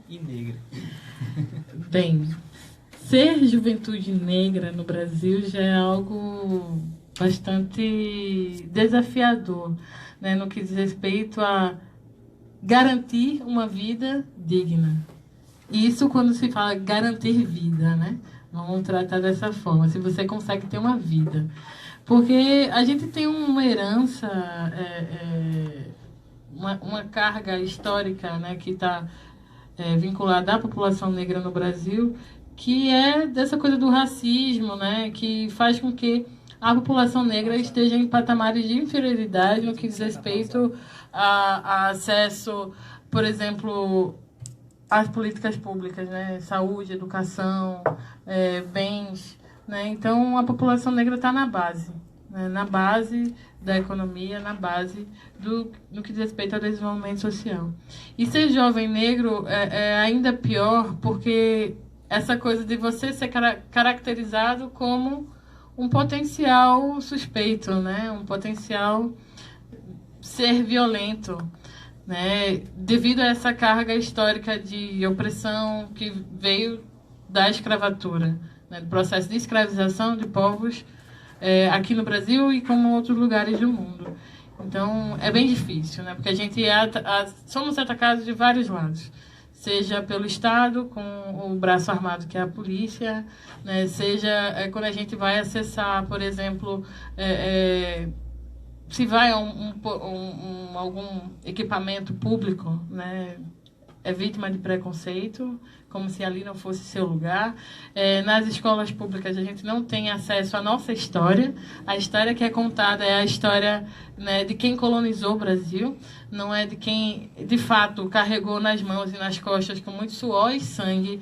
e negra. Bem, ser juventude negra no Brasil já é algo bastante desafiador, né, no que diz respeito a garantir uma vida digna. Isso quando se fala garantir vida, né? Vamos tratar dessa forma, se você consegue ter uma vida. Porque a gente tem uma herança, uma carga histórica, né, que está vinculada à população negra no Brasil, que é dessa coisa do racismo, né, que faz com que a população negra esteja em patamares de inferioridade no que diz respeito a acesso, por exemplo, às políticas públicas, né, saúde, educação, bens, né. Então a população negra está na base, né, na base da economia, na base no que diz respeito ao desenvolvimento social. E ser jovem negro é ainda pior, porque essa coisa de você ser caracterizado como um potencial suspeito, né? Um potencial ser violento, né? Devido a essa carga histórica de opressão que veio da escravatura, né? Do processo de escravização de povos aqui no Brasil e como em outros lugares do mundo. Então, é bem difícil, né? Porque a gente somos atacados de vários lados. Seja pelo Estado, com o braço armado, que é a polícia, né? Seja quando a gente vai acessar, por exemplo, se vai a algum equipamento público, né? É vítima de preconceito, como se ali não fosse seu lugar. Nas escolas públicas, a gente não tem acesso à nossa história. A história que é contada é a história, né, de quem colonizou o Brasil, não é de quem, de fato, carregou nas mãos e nas costas, com muito suor e sangue,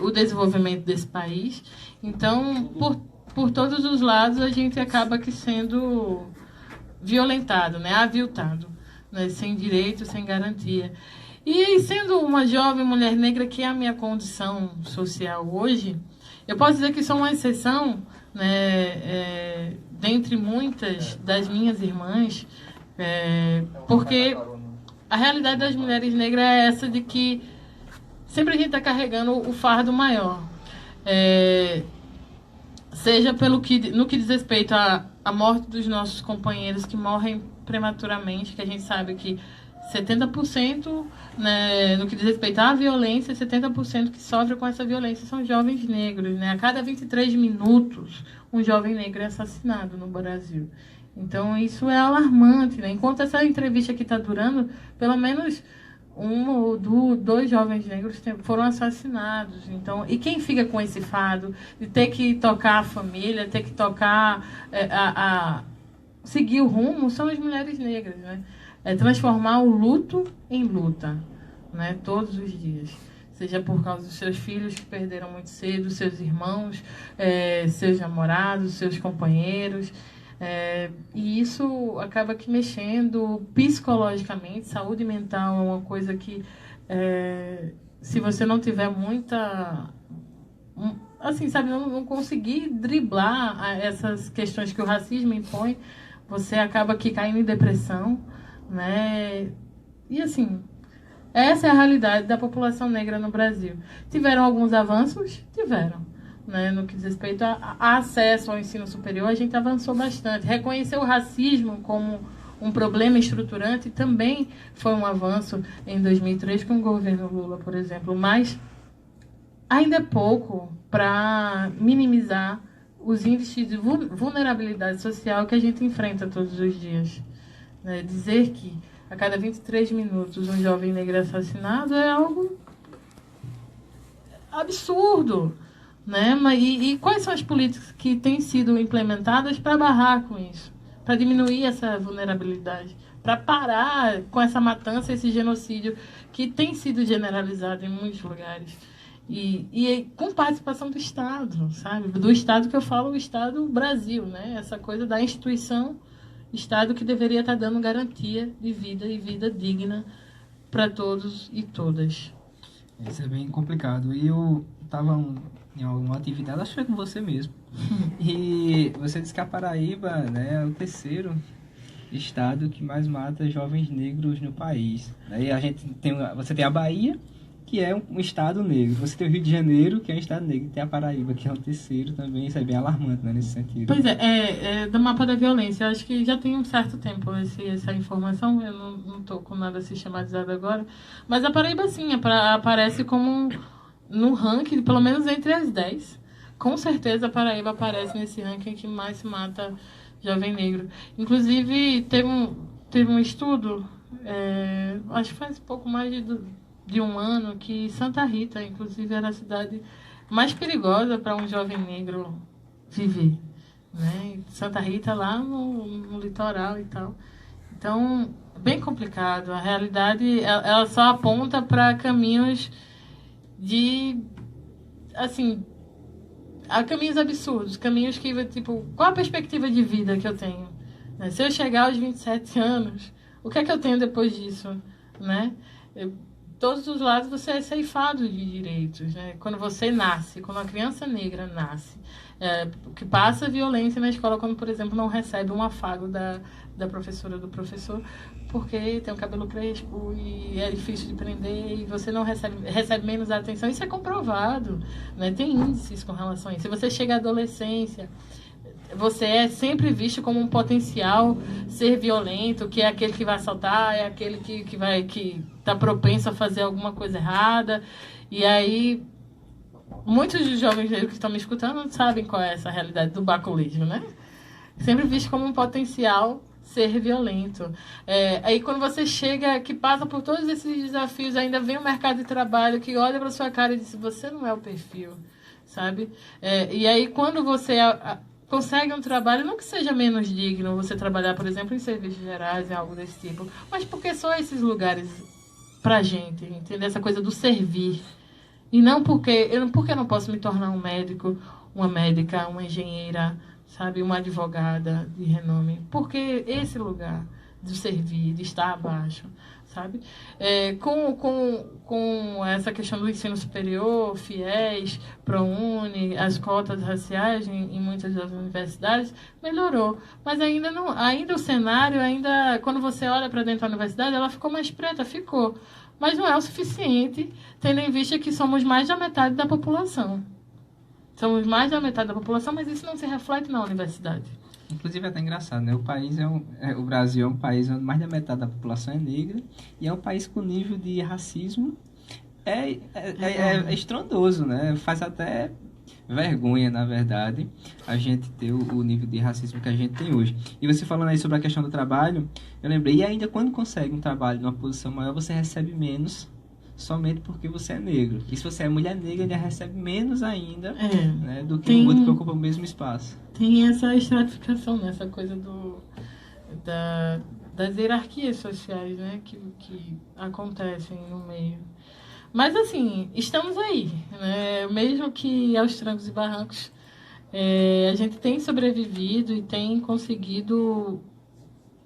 o desenvolvimento desse país. Então, por todos os lados, a gente acaba que sendo violentado, né, aviltado, né, sem direito, sem garantia. E sendo uma jovem mulher negra, que é a minha condição social hoje, eu posso dizer que sou uma exceção, né, dentre muitas das minhas irmãs, porque a realidade das mulheres negras é essa de que sempre a gente está carregando o fardo maior. Seja no que diz respeito à morte dos nossos companheiros que morrem prematuramente, que a gente sabe que 70%, né, no que diz respeito à violência, 70% que sofrem com essa violência são jovens negros, né? A cada 23 minutos, um jovem negro é assassinado no Brasil. Então, isso é alarmante, né? Enquanto essa entrevista aqui está durando, pelo menos dois jovens negros foram assassinados. Então, e quem fica com esse fardo de ter que tocar a família, ter que tocar, seguir o rumo, são as mulheres negras, né? Transformar o luto em luta, né? Todos os dias. Seja por causa dos seus filhos que perderam muito cedo, seus irmãos, seus namorados, seus companheiros. E isso acaba que mexendo psicologicamente. Saúde mental é uma coisa que, se você não tiver muita... assim, sabe, não conseguir driblar essas questões que o racismo impõe, você acaba que caindo em depressão, né? E assim, essa é a realidade da população negra no Brasil. Tiveram alguns avanços? Tiveram, né? No que diz respeito a acesso ao ensino superior, a gente avançou bastante. Reconhecer o racismo como um problema estruturante também foi um avanço em 2003 com o governo Lula, por exemplo, mas ainda é pouco para minimizar os índices de vulnerabilidade social que a gente enfrenta todos os dias. Dizer que a cada 23 minutos um jovem negro é assassinado é algo absurdo, né? E quais são as políticas que têm sido implementadas para barrar com isso, para diminuir essa vulnerabilidade, para parar com essa matança, esse genocídio que tem sido generalizado em muitos lugares? E com participação do Estado, sabe? Do Estado que eu falo, o Estado Brasil, né? Essa coisa da instituição Estado que deveria estar dando garantia de vida e vida digna para todos e todas. Isso é bem complicado. E eu estava em alguma atividade, acho que foi com você mesmo. E você disse que a Paraíba, né, é o terceiro estado que mais mata jovens negros no país. E a gente você tem a Bahia, que é um estado negro. Você tem o Rio de Janeiro, que é um estado negro, e tem a Paraíba, que é o terceiro também. Isso é bem alarmante, né, nesse sentido. Pois é do mapa da violência. Eu acho que já tem um certo tempo essa informação. Eu não estou com nada sistematizado agora. Mas a Paraíba, sim, aparece como no ranking, pelo menos entre as 10. Com certeza a Paraíba aparece nesse ranking que mais se mata jovem negro. Inclusive, teve um estudo, acho que faz pouco mais de um ano, que Santa Rita, inclusive, era a cidade mais perigosa para um jovem negro viver. Né? Santa Rita lá no litoral e tal. Então, bem complicado. A realidade, ela só aponta para caminhos assim, há caminhos absurdos, caminhos que, tipo, qual a perspectiva de vida que eu tenho? Né? Se eu chegar aos 27 anos, o que é que eu tenho depois disso? Né? Todos os lados você é ceifado de direitos. Né? Quando você nasce, quando uma criança negra nasce, que passa violência na escola, quando, por exemplo, não recebe um afago da professora ou do professor, porque tem um cabelo crespo e é difícil de prender e você não recebe menos atenção. Isso é comprovado, né? Tem índices com relação a isso. Se você chega à adolescência, você é sempre visto como um potencial ser violento, que é aquele que vai assaltar, é aquele que está propenso a fazer alguma coisa errada. E aí, muitos dos jovens negros que estão me escutando não sabem qual é essa realidade do baculismo, né? Sempre visto como um potencial ser violento. Aí quando você chega, que passa por todos esses desafios, ainda vem o mercado de trabalho que olha para sua cara e diz, você não é o perfil, sabe? E aí quando você consegue um trabalho, não que seja menos digno você trabalhar, por exemplo, em serviços gerais, em algo desse tipo, mas porque são esses lugares pra gente, entendeu? Essa coisa do servir. E não porque eu não posso me tornar um médico, uma médica, uma engenheira, sabe, uma advogada de renome. Porque esse lugar de servir, de estar abaixo, sabe? Com essa questão do ensino superior, FIES, ProUni, as cotas raciais em muitas das universidades, melhorou. Mas ainda o cenário, quando você olha para dentro da universidade, ela ficou mais preta, ficou. Mas não é o suficiente, tendo em vista que somos mais da metade da população. Somos mais da metade da população, mas isso não se reflete na universidade. Inclusive é até engraçado, né? O Brasil é um país onde mais da metade da população é negra e é um país com nível de racismo estrondoso, né? Faz até vergonha, na verdade, a gente ter o nível de racismo que a gente tem hoje. E você falando aí sobre a questão do trabalho, eu lembrei, e ainda quando consegue um trabalho numa posição maior, você recebe menos somente porque você é negro. E se você é mulher negra, ainda recebe menos ainda, né, do que um outro que ocupa o mesmo espaço. Tem essa estratificação, né? Essa coisa das hierarquias sociais, né? Que acontecem no meio. Mas, assim, estamos aí, né? Mesmo que aos trancos e barrancos, a gente tem sobrevivido e tem conseguido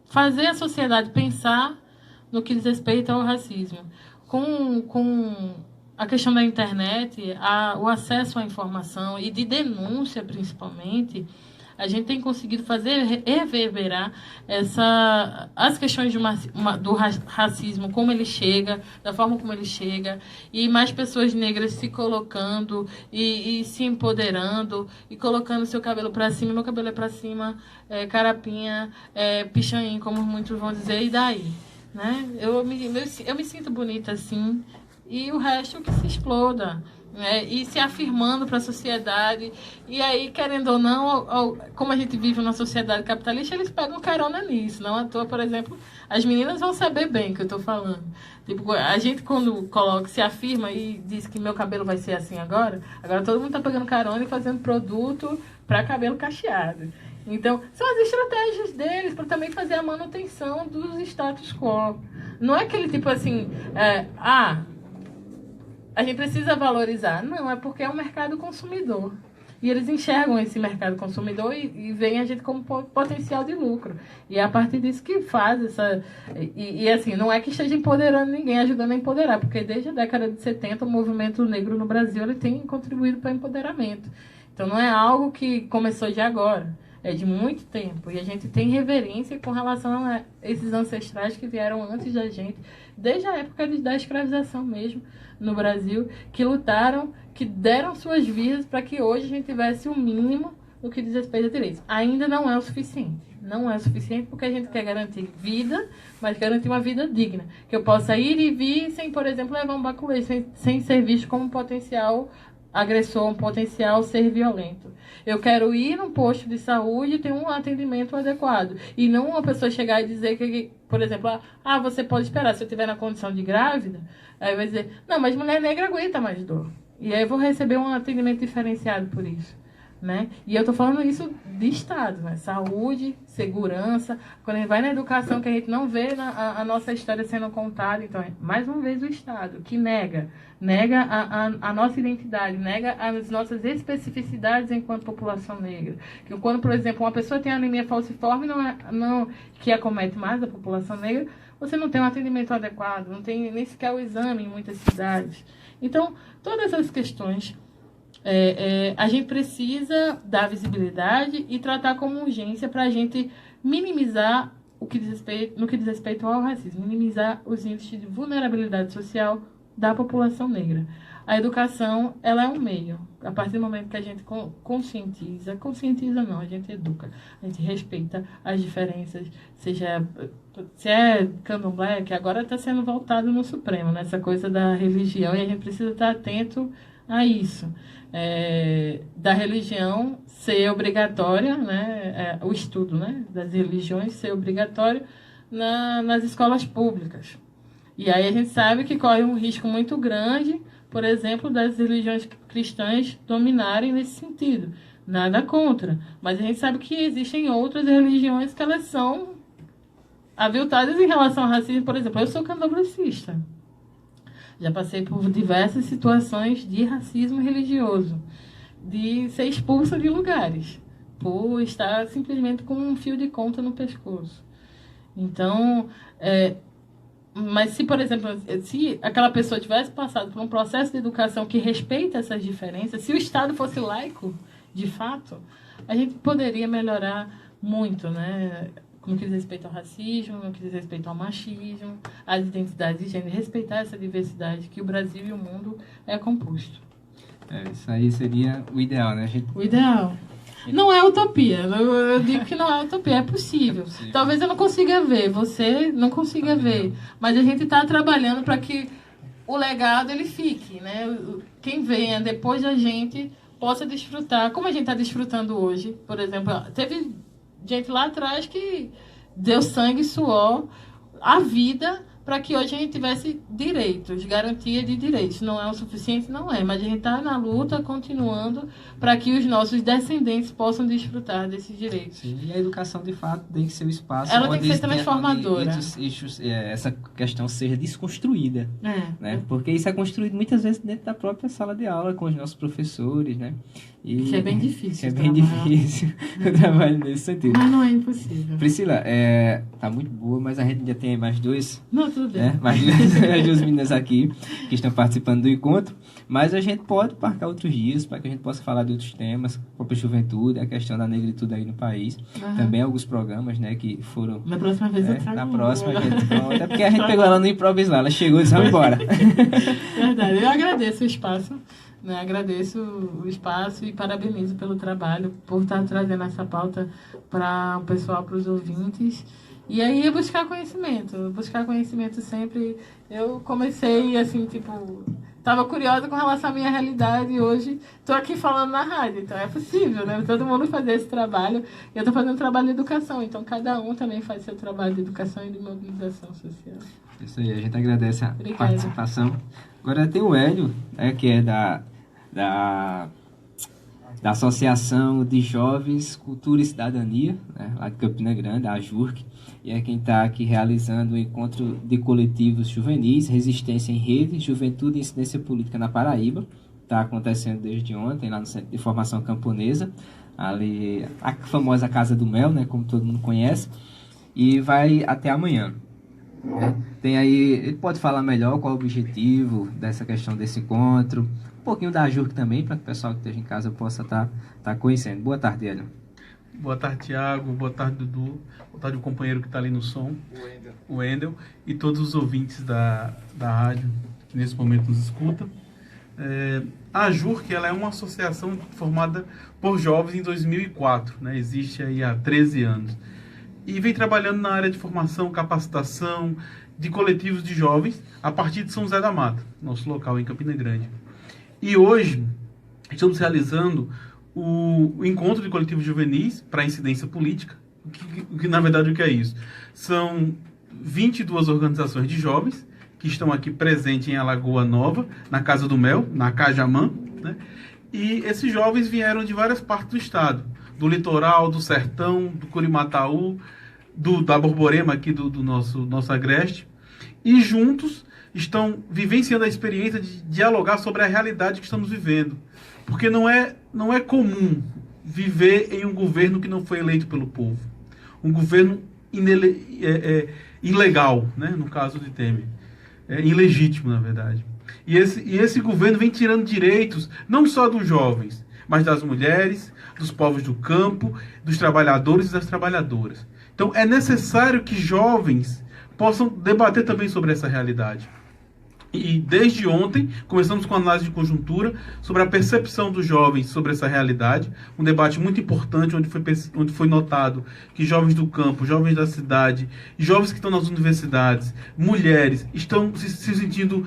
fazer a sociedade pensar no que diz respeito ao racismo. Com a questão da internet, o acesso à informação e de denúncia, principalmente, a gente tem conseguido fazer reverberar as questões do racismo, como ele chega, da forma como ele chega, e mais pessoas negras se colocando e se empoderando e colocando seu cabelo para cima. Meu cabelo é para cima, carapinha, pichain, como muitos vão dizer, e daí? Né? Eu me sinto bonita assim, e o resto que se exploda, né? E se afirmando para a sociedade. E aí, querendo ou não, como a gente vive numa sociedade capitalista, eles pegam carona nisso. Não à toa, por exemplo, as meninas vão saber bem o que eu estou falando. Tipo, a gente quando se afirma e diz que meu cabelo vai ser assim agora todo mundo está pegando carona e fazendo produto para cabelo cacheado. Então, são as estratégias deles para também fazer a manutenção dos status quo. Não é aquele tipo assim, a gente precisa valorizar. Não, é porque é um mercado consumidor. E eles enxergam esse mercado consumidor e veem a gente como potencial de lucro. E é a partir disso que faz essa... E assim, não é que esteja empoderando ninguém, ajudando a empoderar, porque desde a década de 70 o movimento negro no Brasil ele tem contribuído para o empoderamento. Então não é algo que começou de agora. é de muito tempo. E a gente tem reverência com relação a esses ancestrais que vieram antes da gente, desde a época da escravização mesmo, no Brasil, que lutaram, que deram suas vidas para que hoje a gente tivesse o mínimo no que diz respeito a direitos. Ainda não é o suficiente. Não é o suficiente porque a gente quer garantir vida, mas garantir uma vida digna. Que eu possa ir e vir sem, por exemplo, levar um baculejo, sem ser visto como um potencial agressor, um potencial ser violento. Eu quero ir num posto de saúde e ter um atendimento adequado. E não uma pessoa chegar e dizer que, por exemplo, você pode esperar, se eu estiver na condição de grávida, aí vai dizer, não, mas mulher negra aguenta mais dor. E aí eu vou receber um atendimento diferenciado por isso. Né? E eu estou falando isso de Estado, né? Saúde, segurança. Quando a gente vai na educação, que a gente não vê a nossa história sendo contada, então, mais uma vez, o Estado, que nega a nossa identidade, nega as nossas especificidades enquanto população negra. Que quando, por exemplo, uma pessoa tem anemia falciforme, que acomete mais a população negra, você não tem um atendimento adequado, não tem nem sequer o exame em muitas cidades. Então, todas essas questões a gente precisa dar visibilidade e tratar como urgência para a gente minimizar no que diz respeito ao racismo, minimizar os índices de vulnerabilidade social da população negra. A educação, ela é um meio. A partir do momento que a gente conscientiza não, a gente educa, a gente respeita as diferenças, se é candomblé, que agora está sendo voltado no Supremo, nessa coisa da religião, e a gente precisa estar atento a isso. Da religião ser obrigatória, né, o estudo, né, das religiões ser obrigatório nas escolas públicas. E aí a gente sabe que corre um risco muito grande, por exemplo, das religiões cristãs dominarem nesse sentido. Nada contra, mas a gente sabe que existem outras religiões que elas são aviltadas em relação ao racismo. Por exemplo, eu sou candomblessista. Já passei por diversas situações de racismo religioso, de ser expulsa de lugares, por estar simplesmente com um fio de conta no pescoço. Então, mas se, por exemplo, se aquela pessoa tivesse passado por um processo de educação que respeita essas diferenças, se o Estado fosse laico, de fato, a gente poderia melhorar muito, né? No que diz respeito ao racismo, no que diz respeito ao machismo, às identidades de gênero, respeitar essa diversidade que o Brasil e o mundo é composto. Isso aí seria o ideal, né? O ideal. Não é utopia. Eu digo que não é utopia, é possível. Talvez eu não consiga ver, você não consiga ver, mas a gente está trabalhando para que o legado ele fique, né? Quem venha depois da gente possa desfrutar, como a gente está desfrutando hoje. Por exemplo, teve gente lá atrás que deu sangue e suor, a vida, para que hoje a gente tivesse direitos, garantia de direitos. Não é o suficiente? Não é, mas a gente está na luta, continuando, para que os nossos descendentes possam desfrutar desses direitos. Sim, e a educação, de fato, tem que ser o espaço ela tem que ser transformadora. Essa questão seja desconstruída. Né? Porque isso é construído muitas vezes dentro da própria sala de aula, com os nossos professores, né? Que é bem difícil. Que é bem difícil o trabalho nesse sentido. Mas não é impossível. Priscila, tá muito boa, mas a gente ainda tem mais dois. Não, tudo bem. Mais duas meninas aqui que estão participando do encontro. Mas a gente pode marcar outros dias para que a gente possa falar de outros temas, a própria juventude, a questão da negritude aí no país. Também alguns programas, né, que foram... Na próxima vez eu trago. Na próxima a gente conta. Até porque a gente pegou ela no improviso lá. Ela chegou e disse, vamos embora. Verdade. Eu agradeço o espaço. Né? Agradeço o espaço e parabenizo pelo trabalho, por estar trazendo essa pauta para o pessoal, para os ouvintes. E aí buscar conhecimento sempre. Eu comecei assim, estava curiosa com relação à minha realidade e hoje estou aqui falando na rádio, então é possível, né? Todo mundo fazer esse trabalho. Eu estou fazendo trabalho de educação, então cada um também faz seu trabalho de educação e de mobilização social. Isso aí, a gente agradece a participação. Agora tem o Hélio, né, que é da Associação de Jovens Cultura e Cidadania, né, lá de Campina Grande, a AJURC, e é quem está aqui realizando o encontro de coletivos juvenis, Resistência em Rede, Juventude e Incidência Política na Paraíba. Está acontecendo desde ontem, lá no Centro de Formação Camponesa, ali a famosa Casa do Mel, né, como todo mundo conhece, e vai até amanhã. Tem aí, ele pode falar melhor qual é o objetivo dessa questão desse encontro, um pouquinho da AJURC também, para que o pessoal que esteja em casa possa estar conhecendo. Boa tarde, Hélio. Boa tarde, Tiago. Boa tarde, Dudu. Boa tarde, o companheiro que está ali no som, o Wendel. E todos os ouvintes da rádio que nesse momento nos escutam. A JURC, ela é uma associação formada por jovens em 2004, né? Existe aí há 13 anos. E vem trabalhando na área de formação, capacitação, de coletivos de jovens, a partir de São José da Mata, nosso local em Campina Grande. E hoje estamos realizando o encontro de coletivos juvenis para incidência política, que na verdade o que é isso? São 22 organizações de jovens que estão aqui presentes em Alagoa Nova, na Casa do Mel, na Cajamã, né? E esses jovens vieram de várias partes do estado, do litoral, do sertão, do Curimataú, da Borborema aqui do nosso agreste, e juntos estão vivenciando a experiência de dialogar sobre a realidade que estamos vivendo. Porque não é comum viver em um governo que não foi eleito pelo povo. Um governo ilegal, né? No caso de Temer. Ilegítimo, na verdade. E esse governo vem tirando direitos, não só dos jovens, mas das mulheres, dos povos do campo, dos trabalhadores e das trabalhadoras. Então, é necessário que jovens possam debater também sobre essa realidade. E desde ontem, começamos com a análise de conjuntura sobre a percepção dos jovens sobre essa realidade. Um debate muito importante, onde foi notado que jovens do campo, jovens da cidade, jovens que estão nas universidades, mulheres, estão se sentindo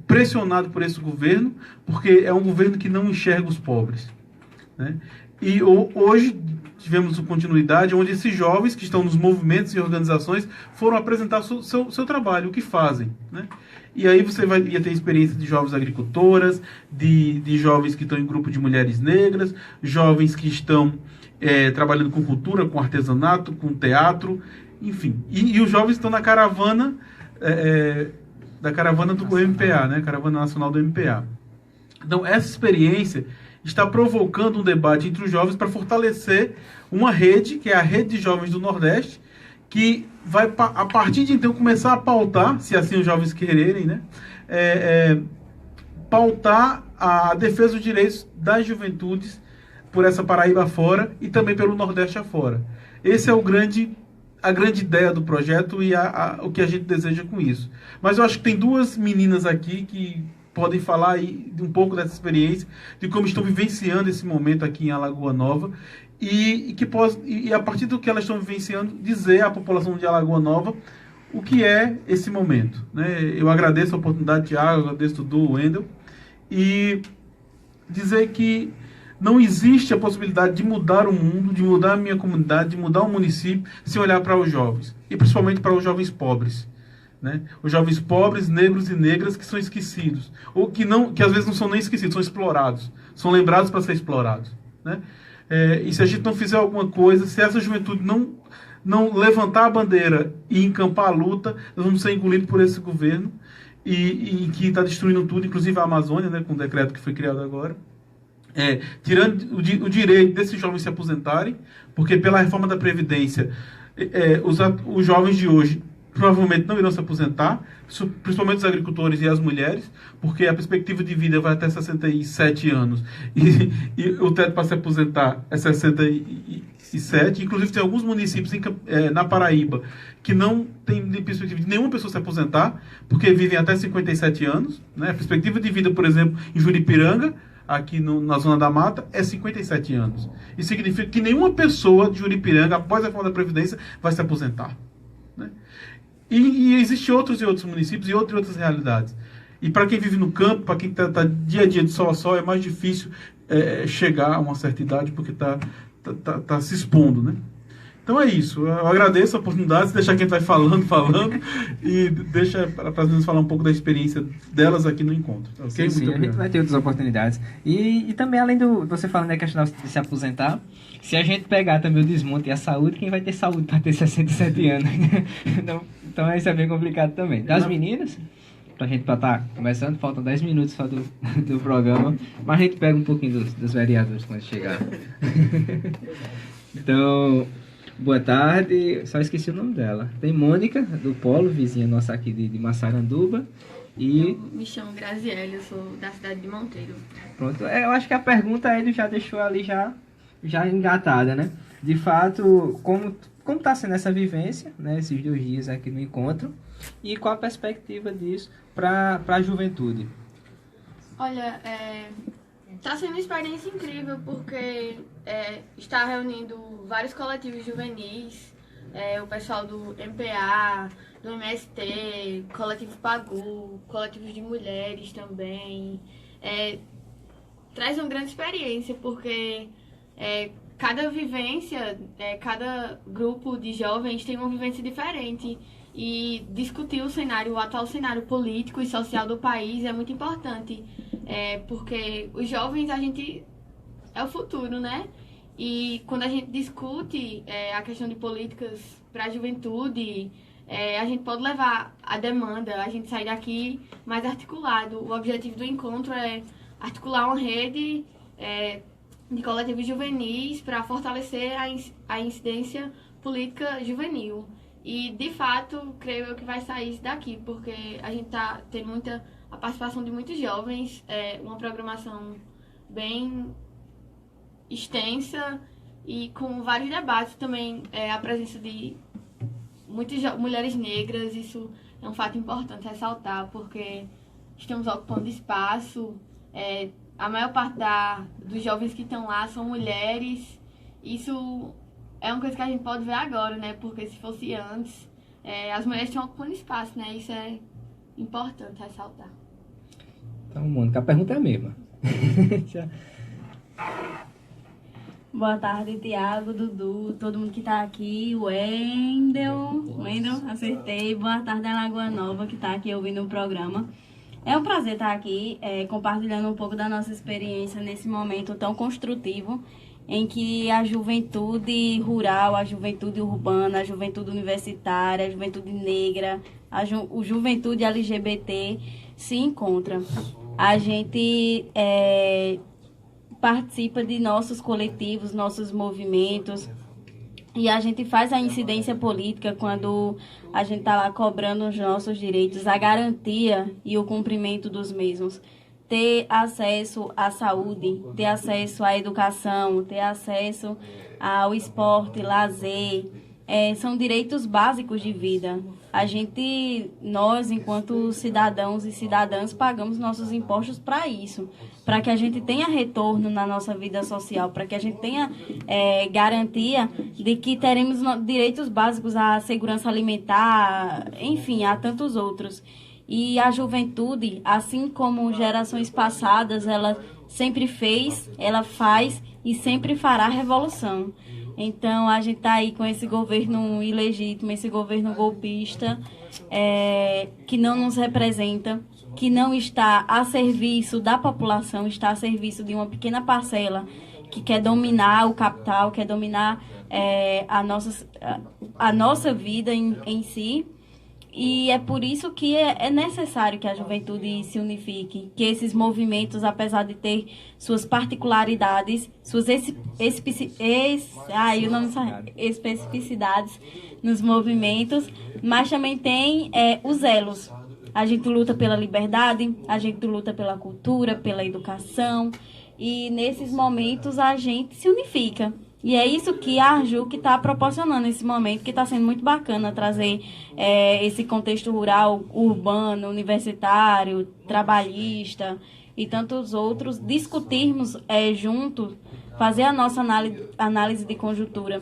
pressionados por esse governo, porque é um governo que não enxerga os pobres, né? E hoje tivemos continuidade, onde esses jovens que estão nos movimentos e organizações foram apresentar seu trabalho, o que fazem, né? E aí você ia ter experiência de jovens agricultoras, de jovens que estão em grupo de mulheres negras, jovens que estão trabalhando com cultura, com artesanato, com teatro, enfim. E os jovens estão na caravana do MPA, né? Caravana Nacional do MPA. Então, essa experiência está provocando um debate entre os jovens para fortalecer uma rede, que é a Rede de Jovens do Nordeste, que vai, a partir de então, começar a pautar, se assim os jovens quererem, né? Pautar a defesa dos direitos das juventudes por essa Paraíba afora e também pelo Nordeste afora. Esse é a grande ideia do projeto e o que a gente deseja com isso. Mas eu acho que tem duas meninas aqui que podem falar aí um pouco dessa experiência, de como estão vivenciando esse momento aqui em Alagoa Nova, e a partir do que elas estão vivenciando, dizer à população de Alagoa Nova o que é esse momento, né? Eu agradeço a oportunidade, Tiago, agradeço do Wendel, e dizer que não existe a possibilidade de mudar o mundo, de mudar a minha comunidade, de mudar o município, se olhar para os jovens, e principalmente para os jovens pobres, né? Os jovens pobres, negros e negras que são esquecidos, ou que às vezes não são nem esquecidos, são explorados, são lembrados para ser explorados, né? E se a gente não fizer alguma coisa, se essa juventude não levantar a bandeira e encampar a luta, nós vamos ser engolidos por esse governo e que está destruindo tudo, inclusive a Amazônia, né, com o decreto que foi criado agora. Tirando o direito desses jovens se aposentarem, porque pela reforma da Previdência, os jovens de hoje provavelmente não irão se aposentar, principalmente os agricultores e as mulheres, porque a perspectiva de vida vai até 67 anos e o teto para se aposentar é 67. Inclusive tem alguns municípios na Paraíba que não tem perspectiva de nenhuma pessoa se aposentar, porque vivem até 57 anos, né? A perspectiva de vida, por exemplo, em Juripiranga, aqui na Zona da Mata, é 57 anos. Isso significa que nenhuma pessoa de Juripiranga, após a reforma da Previdência, vai se aposentar, né? E existem outros municípios e outras realidades. E para quem vive no campo, para quem está dia a dia de sol a sol, é mais difícil chegar a uma certa idade, porque tá se expondo, né? Então é isso. Eu agradeço a oportunidade de deixar quem está falando, e deixa para as meninas falar um pouco da experiência delas aqui no encontro. Okay? Sim, a gente vai ter outras oportunidades. E também, além você falando da questão de se aposentar, se a gente pegar também o desmonte e a saúde, quem vai ter saúde para ter 67 anos? Então isso é bem complicado também. Das meninas, pra gente estar começando, faltam 10 minutos só do programa, mas a gente pega um pouquinho dos vereadores quando chegar. Então, boa tarde, só esqueci o nome dela. Tem Mônica, do Polo, vizinha nossa aqui de Massaranduba. E... Me chamo Graziele, eu sou da cidade de Monteiro. Pronto, eu acho que a pergunta ele já deixou ali já já engatada, né? De fato, como está sendo essa vivência, né, esses 2 dias aqui no encontro, e qual a perspectiva disso para a juventude? Olha, está sendo uma experiência incrível porque está reunindo vários coletivos juvenis, o pessoal do MPA, do MST, Coletivo Pagu, coletivos de mulheres também. Traz uma grande experiência porque cada vivência, cada grupo de jovens tem uma vivência diferente. E discutir o atual cenário político e social do país é muito importante, porque os jovens, é o futuro, né? E quando a gente discute a questão de políticas para a juventude, a gente pode levar a demanda, a gente sair daqui mais articulado. O objetivo do encontro é articular uma rede de coletivos juvenis para fortalecer a incidência política juvenil. E, de fato, creio eu que vai sair isso daqui, porque a gente está tendo a participação de muitos jovens, uma programação bem extensa e com vários debates também, a presença de muitas mulheres negras. Isso é um fato importante ressaltar, porque estamos ocupando espaço, a maior parte dos jovens que estão lá são mulheres. Isso é uma coisa que a gente pode ver agora, né? Porque se fosse antes, as mulheres estão ocupando espaço, né? Isso é importante ressaltar. Então, Mônica, a pergunta é a mesma. Boa tarde, Tiago, Dudu, todo mundo que está aqui, Wendel, acertei. Boa tarde, Alagoa Nova, que está aqui ouvindo o programa. É um prazer estar aqui, compartilhando um pouco da nossa experiência nesse momento tão construtivo, em que a juventude rural, a juventude urbana, a juventude universitária, a juventude negra, a juventude LGBT se encontram. A gente participa de nossos coletivos, nossos movimentos, e a gente faz a incidência política quando a gente está lá cobrando os nossos direitos, a garantia e o cumprimento dos mesmos. Ter acesso à saúde, ter acesso à educação, ter acesso ao esporte, lazer, são direitos básicos de vida. Nós, enquanto cidadãos e cidadãs, pagamos nossos impostos para isso, para que a gente tenha retorno na nossa vida social, para que a gente tenha garantia de que teremos direitos básicos à segurança alimentar, enfim, a tantos outros. E a juventude, assim como gerações passadas, ela sempre fez, ela faz e sempre fará revolução. Então, a gente está aí com esse governo ilegítimo, esse governo golpista, que não nos representa, que não está a serviço da população, está a serviço de uma pequena parcela que quer dominar o capital, quer dominar a nossa vida em si. E é por isso que é necessário que a juventude se unifique, que esses movimentos, apesar de ter suas particularidades, suas especificidades nos movimentos, mas também tem os elos. A gente luta pela liberdade, a gente luta pela cultura, pela educação, e nesses momentos a gente se unifica. E é isso que a ARJUC está proporcionando nesse momento, que está sendo muito bacana trazer esse contexto rural, urbano, universitário, trabalhista e tantos outros, discutirmos juntos, fazer a nossa análise de conjuntura,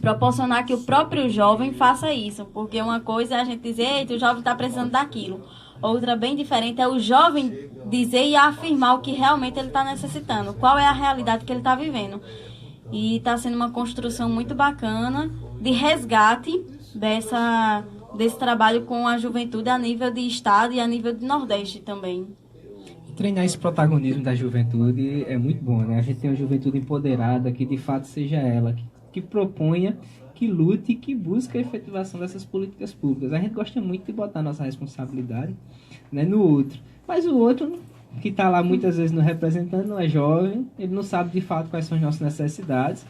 proporcionar que o próprio jovem faça isso, porque uma coisa é a gente dizer, eita, o jovem está precisando daquilo. Outra bem diferente é o jovem dizer e afirmar o que realmente ele está necessitando, qual é a realidade que ele está vivendo. E está sendo uma construção muito bacana de resgate desse trabalho com a juventude a nível de estado e a nível de Nordeste também. Treinar esse protagonismo da juventude é muito bom, né? A gente tem uma juventude empoderada, que de fato seja ela, que proponha, que lute, que busque a efetivação dessas políticas públicas. A gente gosta muito de botar nossa responsabilidade, né, no outro, mas o outro que está lá muitas vezes nos representando não é jovem, ele não sabe de fato quais são as nossas necessidades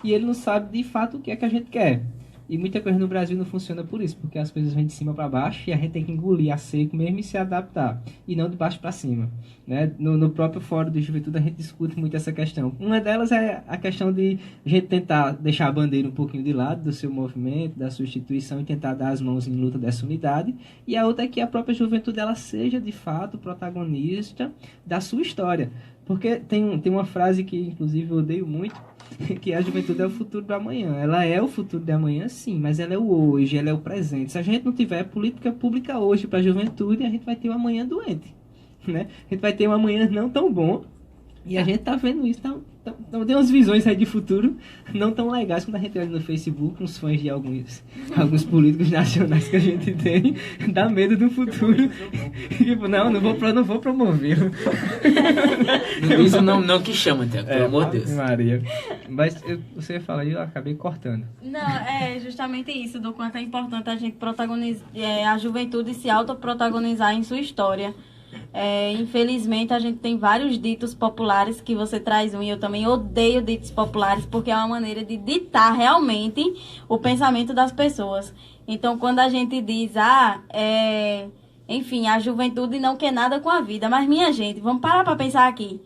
e ele não sabe de fato o que é que a gente quer. E muita coisa no Brasil não funciona por isso, porque as coisas vêm de cima para baixo e a gente tem que engolir a seco mesmo e se adaptar, e não de baixo para cima, né? No próprio Fórum de Juventude a gente discute muito essa questão. Uma delas é a questão de a gente tentar deixar a bandeira um pouquinho de lado do seu movimento, da sua instituição, e tentar dar as mãos em luta dessa unidade. E a outra é que a própria juventude ela seja de fato protagonista da sua história. Porque tem uma frase que inclusive eu odeio muito, que a juventude é o futuro do amanhã. Ela é o futuro de amanhã, sim, mas ela é o hoje, ela é o presente. Se a gente não tiver política pública hoje para a juventude, a gente vai ter um amanhã doente, né? A gente vai ter um amanhã não tão bom, e a gente tá vendo isso. Então tem umas visões aí de futuro não tão legais quando a gente olha no Facebook, uns fãs de alguns políticos nacionais que a gente tem, dá medo do futuro. Tipo, não vou promovê-lo. Isso não que chama, Tiago, pelo amor de Deus. Maria. Mas você falou e eu acabei cortando. Não, é justamente isso, do quanto é importante a gente protagonizar, a juventude se autoprotagonizar em sua história. Infelizmente a gente tem vários ditos populares que você traz e eu também odeio ditos populares porque é uma maneira de ditar realmente o pensamento das pessoas. Então quando a gente diz enfim, a juventude não quer nada com a vida, mas minha gente, vamos parar para pensar aqui.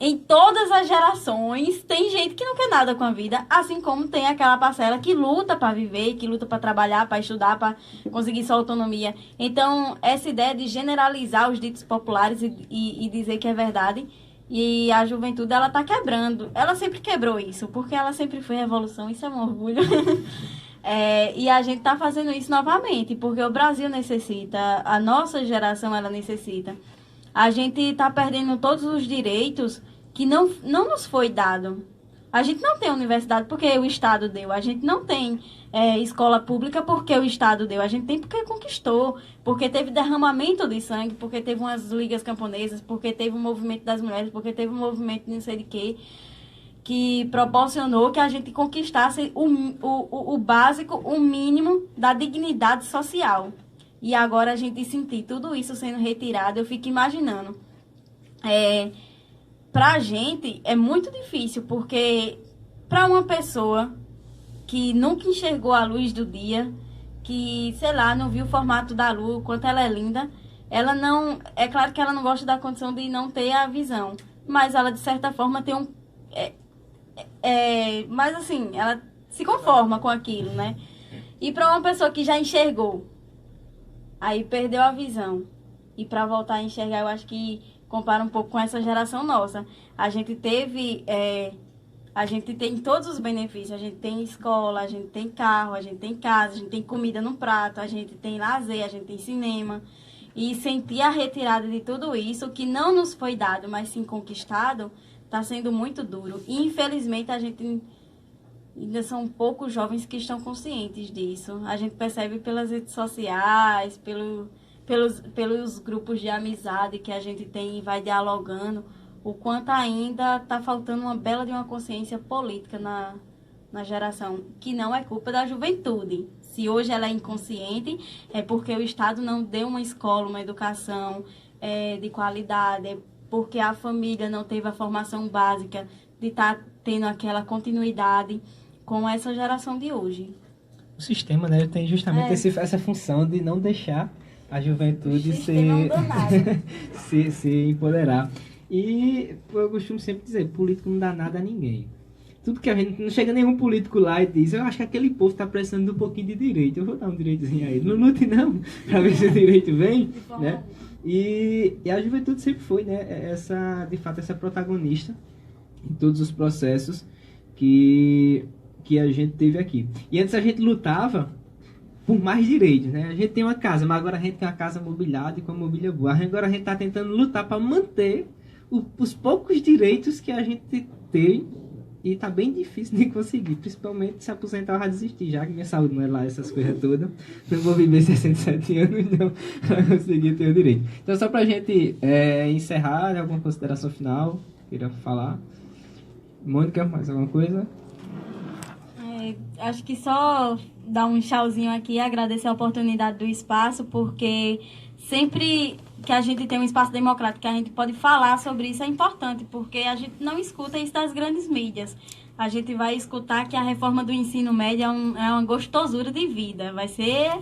Em todas as gerações tem gente que não quer nada com a vida, assim como tem aquela parcela que luta para viver, que luta para trabalhar, para estudar, para conseguir sua autonomia. Então, essa ideia de generalizar os ditos populares e dizer que é verdade, e a juventude, ela está quebrando. Ela sempre quebrou isso, porque ela sempre foi revolução, isso é um orgulho. E a gente está fazendo isso novamente, porque o Brasil necessita, a nossa geração, ela necessita. A gente está perdendo todos os direitos que não nos foi dado. A gente não tem universidade porque o Estado deu. A gente não tem escola pública porque o Estado deu. A gente tem porque conquistou, porque teve derramamento de sangue, porque teve umas ligas camponesas, porque teve um movimento das mulheres, porque teve um movimento de não sei de quê, que proporcionou que a gente conquistasse o básico, o mínimo da dignidade social. E agora a gente sentir tudo isso sendo retirado, eu fico imaginando. Pra gente é muito difícil, porque pra uma pessoa que nunca enxergou a luz do dia, que, sei lá, não viu o formato da lua, o quanto ela é linda, ela não... É claro que ela não gosta da condição de não ter a visão, mas ela, de certa forma, tem mas, assim, ela se conforma com aquilo, né? E pra uma pessoa que já enxergou, aí perdeu a visão, e pra voltar a enxergar, eu acho que compara um pouco com essa geração nossa. A gente teve... a gente tem todos os benefícios. A gente tem escola, a gente tem carro, a gente tem casa, a gente tem comida no prato, a gente tem lazer, a gente tem cinema. E sentir a retirada de tudo isso, que não nos foi dado, mas sim conquistado, está sendo muito duro. E, infelizmente, a gente ainda são poucos jovens que estão conscientes disso. A gente percebe pelas redes sociais, pelos grupos de amizade que a gente tem e vai dialogando, o quanto ainda está faltando uma bela de uma consciência política na geração, que não é culpa da juventude. Se hoje ela é inconsciente, é porque o Estado não deu uma escola, uma educação de qualidade, é porque a família não teve a formação básica de estar tendo aquela continuidade com essa geração de hoje. O sistema, né, tem justamente essa função de não deixar a juventude se empoderar. E eu costumo sempre dizer, político não dá nada a ninguém. Tudo que a gente... Não chega nenhum político lá e diz, eu acho que aquele povo está precisando de um pouquinho de direito, eu vou dar um direitozinho a ele. Não lute não, para ver se o direito vem, né? E a juventude sempre foi, né, de fato, essa protagonista em todos os processos que a gente teve aqui. E antes a gente lutava por mais direitos, né? A gente tem uma casa, mas agora a gente tem uma casa mobiliada e com a mobília boa. Agora a gente está tentando lutar para manter os poucos direitos que a gente tem, e tá bem difícil de conseguir, principalmente se aposentar ou desistir, já que minha saúde não é lá essas coisas todas. Não vou viver 67 anos, então, para conseguir ter o direito. Então, só pra gente encerrar, alguma consideração final, queria falar. Mônica, mais alguma coisa? Acho que só dar um tchauzinho aqui e agradecer a oportunidade do espaço, porque sempre que a gente tem um espaço democrático que a gente pode falar sobre isso é importante, porque a gente não escuta isso das grandes mídias. a gente vai escutar que a reforma do ensino médio é uma gostosura de vida. Vai ser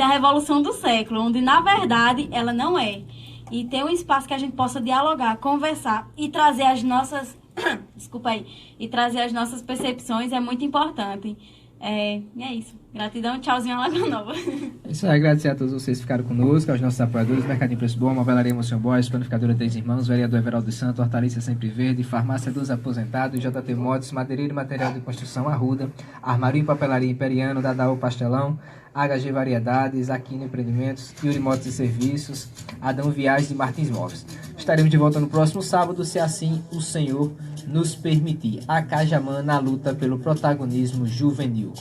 a revolução do século, onde, na verdade, ela não é. E ter um espaço que a gente possa dialogar, conversar e trazer as nossas... Desculpa aí. E trazer as nossas percepções é muito importante. E é isso. Gratidão, tchauzinho, Alagoa Nova. Isso aí, agradecer a todos vocês que ficaram conosco, aos nossos apoiadores, Mercadinho Preço Bom, Movelaria Motion Boys, Planificadora Três Irmãos, Vereador Everaldo Santos, Hortaliça Sempre Verde, Farmácia dos Aposentados, JT Motos, Madeireiro e Material de Construção Arruda, Armarinho e Papelaria Imperiano, Dadaú Pastelão, HG Variedades, Aquino Empreendimentos, Yuri Motos e Serviços, Adão Viagens e Martins Móveis. Estaremos de volta no próximo sábado, se assim o Senhor nos permitir. A Cajamã na luta pelo protagonismo juvenil.